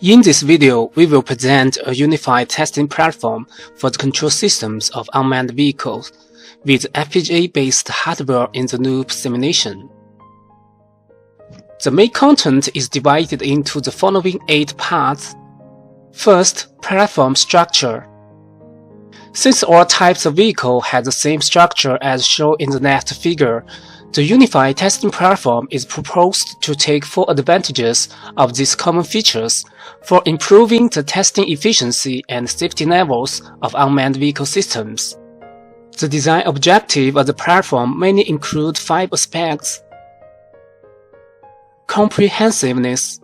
In this video, we will present a unified testing platform for the control systems of unmanned vehicles with FPGA-based hardware in the loop simulation. The main content is divided into the following 8 parts. First, platform structure. Since all types of vehicle have the same structure as shown in the next figure, the unified testing platform is proposed to take full advantages of these common features for improving the testing efficiency and safety levels of unmanned vehicle systems. The design objective of the platform mainly include 5 aspects: comprehensiveness,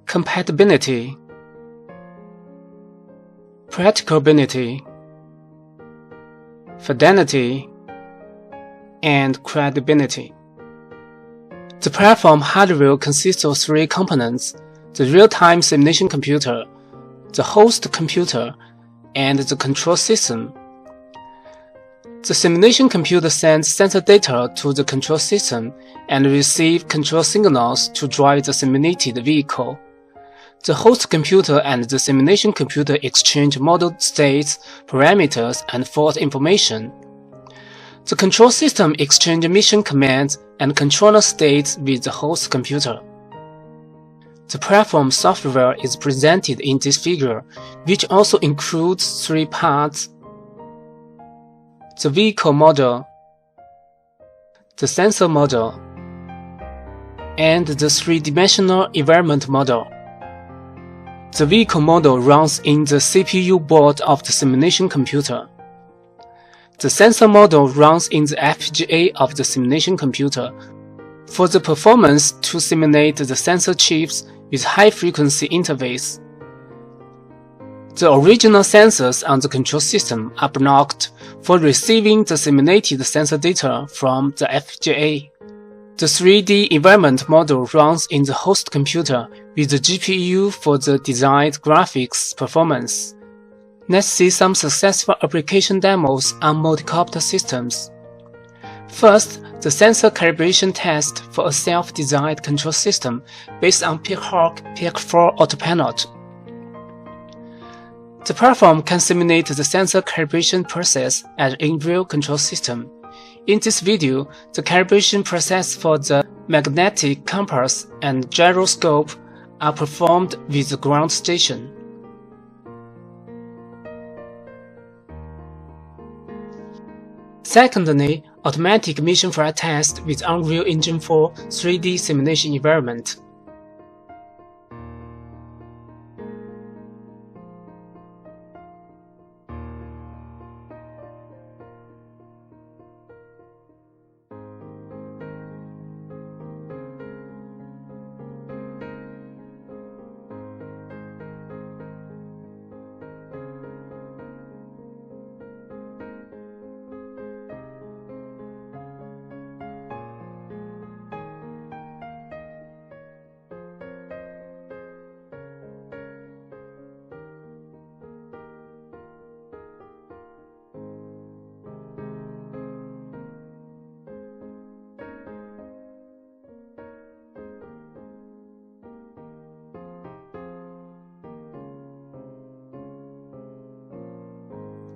compatibility, practicability, fidelity, and credibility. The platform hardware consists of 3 components: the real-time simulation computer, the host computer, and the control system. The simulation computer sends sensor data to the control system and receives control signals to drive the simulated vehicle. The host computer and the simulation computer exchange model states, parameters, and fault information. The control system exchanges mission commands and controller states with the host computer. The platform software is presented in this figure, which also includes 3 parts: the vehicle model, the sensor model, and the 3-dimensional environment model. The vehicle model runs in the CPU board of the simulation computer. The sensor model runs in the FPGA of the simulation computer for the performance to simulate the sensor chips with high-frequency interface. The original sensors on the control system are blocked for receiving the simulated sensor data from the FPGA. The 3D environment model runs in the host computer with the GPU for the desired graphics performance. Let's see some successful application demos on multi-copter systems. First, the sensor calibration test for a self-designed control system based on Peacock PEAK4 autopilot. The platform can simulate the sensor calibration process as in real control system. In this video, the calibration process for the magnetic compass and gyroscope are performed with the ground station. Secondly, automatic mission flight test with Unreal Engine 4 3D simulation environment.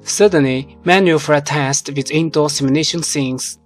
Thirdly, manual flight test with indoor simulation scenes.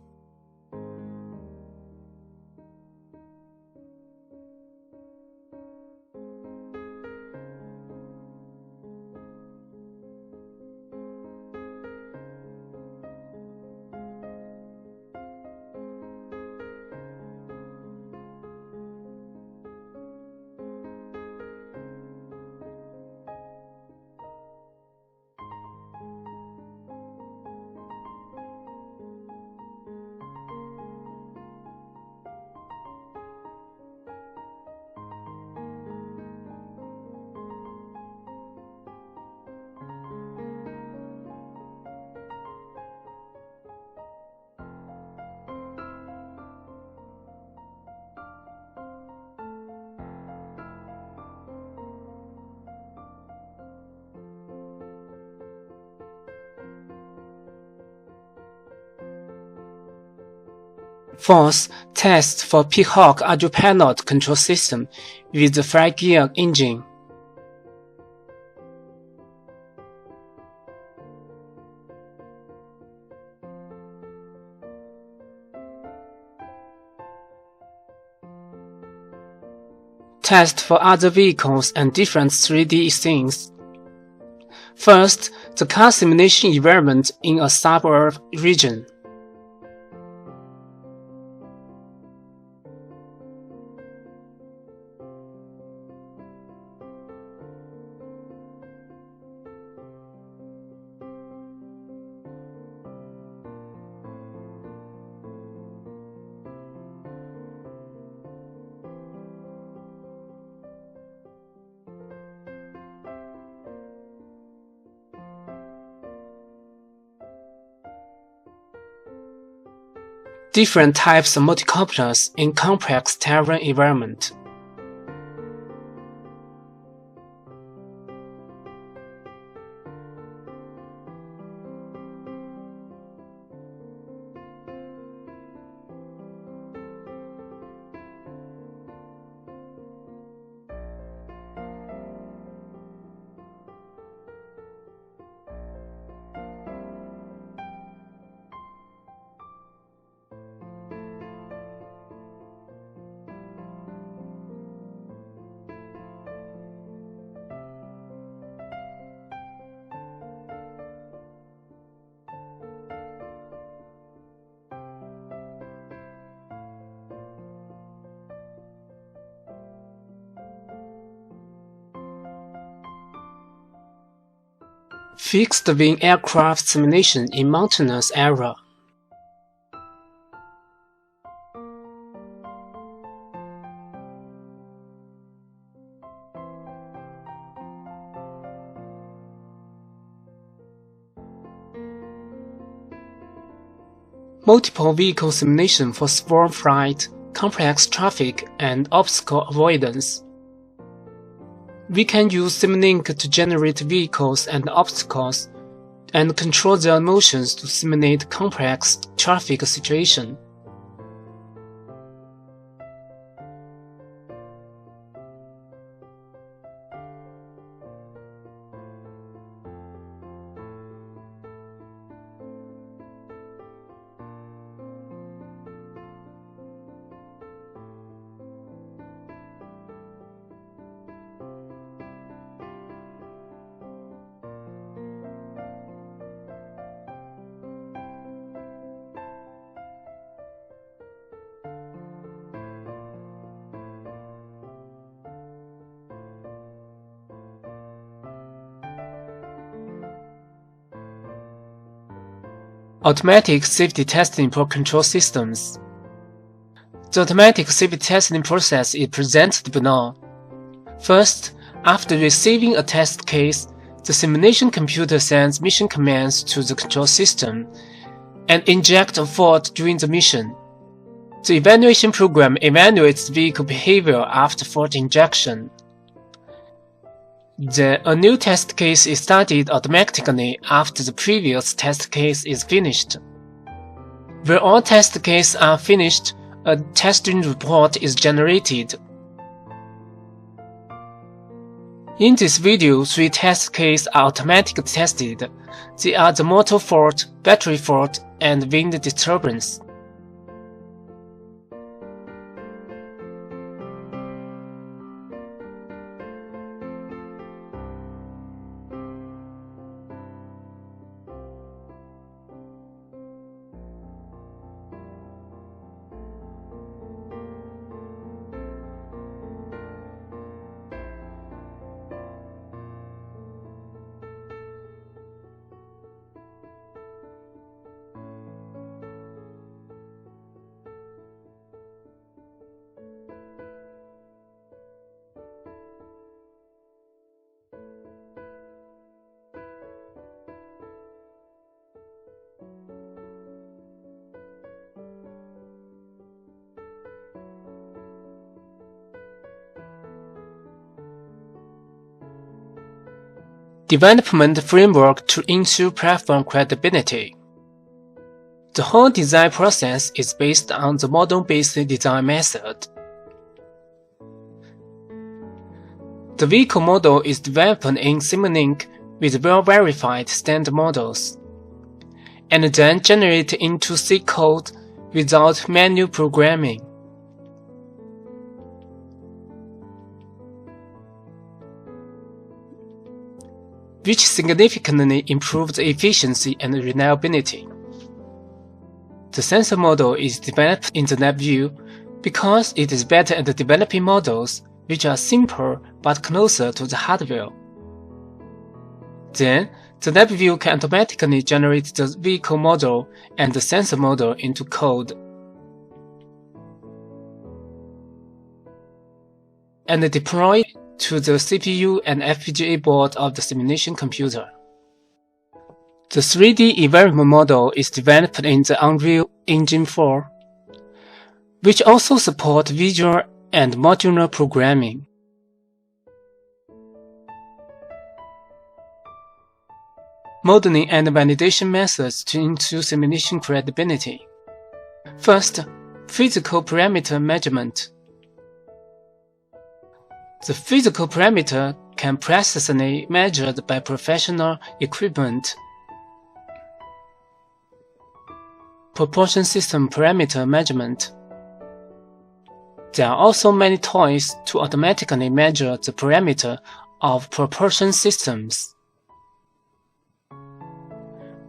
Fourth, test for Peacock Quadrupilot control system with the fly-gear engine. Test for other vehicles and different 3D scenes. First, the car simulation environment in a suburb region. Different types of multicopters in complex terrain environment. Fixed-wing aircraft simulation in mountainous area. Multiple vehicle simulation for swarm flight, complex traffic, and obstacle avoidance. We can use Simulink to generate vehicles and obstacles, and control their motions to simulate complex traffic situations. Automatic safety testing for control systems. The automatic safety testing process is presented below. First, after receiving a test case, the simulation computer sends mission commands to the control system and injects a fault during the mission. The evaluation program evaluates vehicle behavior after fault injection. Then, a new test case is started automatically after the previous test case is finished. When all test cases are finished, a testing report is generated. In this video, 3 test cases are automatically tested. They are the motor fault, battery fault, and wind disturbance. Development framework to ensure platform credibility. The whole design process is based on the model-based design method. The vehicle model is developed in Simulink with well-verified standard models, and then generated into C code without manual programming. Which significantly improves efficiency and reliability. The sensor model is developed in the lab view because it is better at developing models which are simpler but closer to the hardware. Then, the lab view can automatically generate the vehicle model and the sensor model into code, and deploy to the CPU and FPGA board of the simulation computer. The 3D environment model is developed in the Unreal Engine 4, which also supports visual and modular programming. Modeling and validation methods to ensure simulation credibility. First, physical parameter measurement. The physical parameter can precisely measured by professional equipment. Proportion system parameter measurement. There are also many tools to automatically measure the parameter of proportion systems.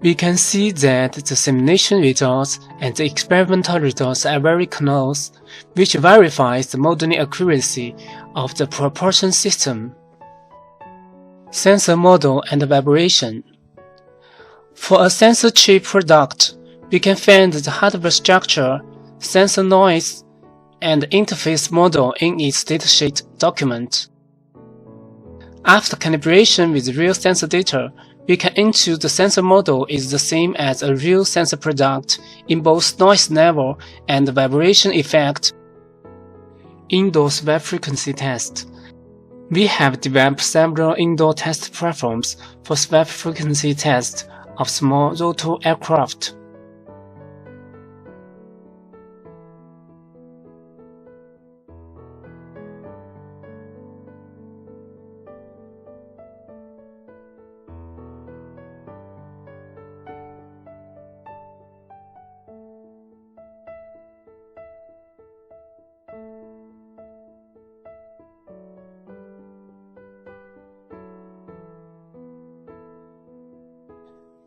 We can see that the simulation results and the experimental results are very close, which verifies the modeling accuracy of the proportion system. Sensor model and vibration. For a sensor chip product, we can find the hardware structure, sensor noise, and interface model in its datasheet document. After calibration with real sensor data, we can ensure the sensor model is the same as a real sensor product in both noise level and vibration effect. Indoors wave frequency test. We have developed several indoor test platforms for wave frequency test of small rotor aircraft.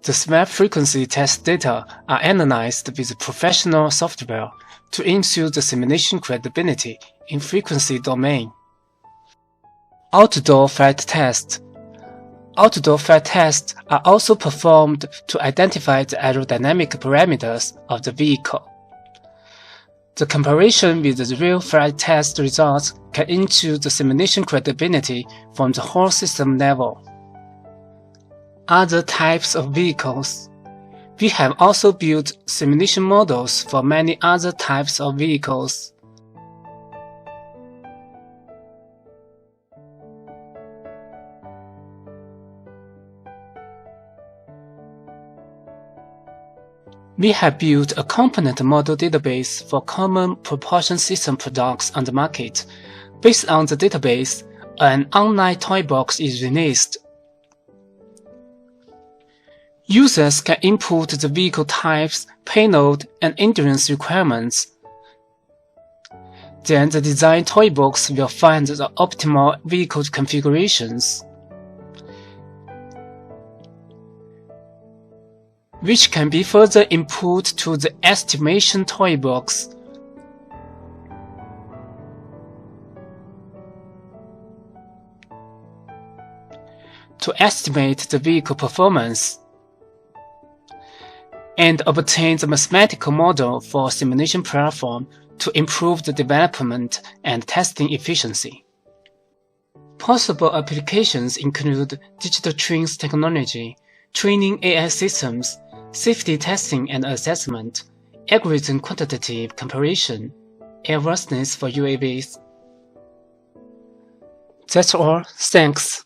The wave frequency test data are analyzed with professional software to ensure the simulation credibility in frequency domain. Outdoor flight test. Outdoor flight tests are also performed to identify the aerodynamic parameters of the vehicle. The comparison with the real flight test results can ensure the simulation credibility from the whole system level. Other types of vehicles. We have also built simulation models for many other types of vehicles. We have built a component model database for common propulsion system products on the market. Based on the database, an online toy box is released. Users can input the vehicle types, payload, and endurance requirements. Then the design toy box will find the optimal vehicle configurations, which can be further input to the estimation toy box. To estimate the vehicle performance and obtain the mathematical model for simulation platform to improve the development and testing efficiency. Possible applications include digital twins technology, training AI systems, safety testing and assessment, algorithm quantitative comparison, airworthiness for UAVs. That's all. Thanks.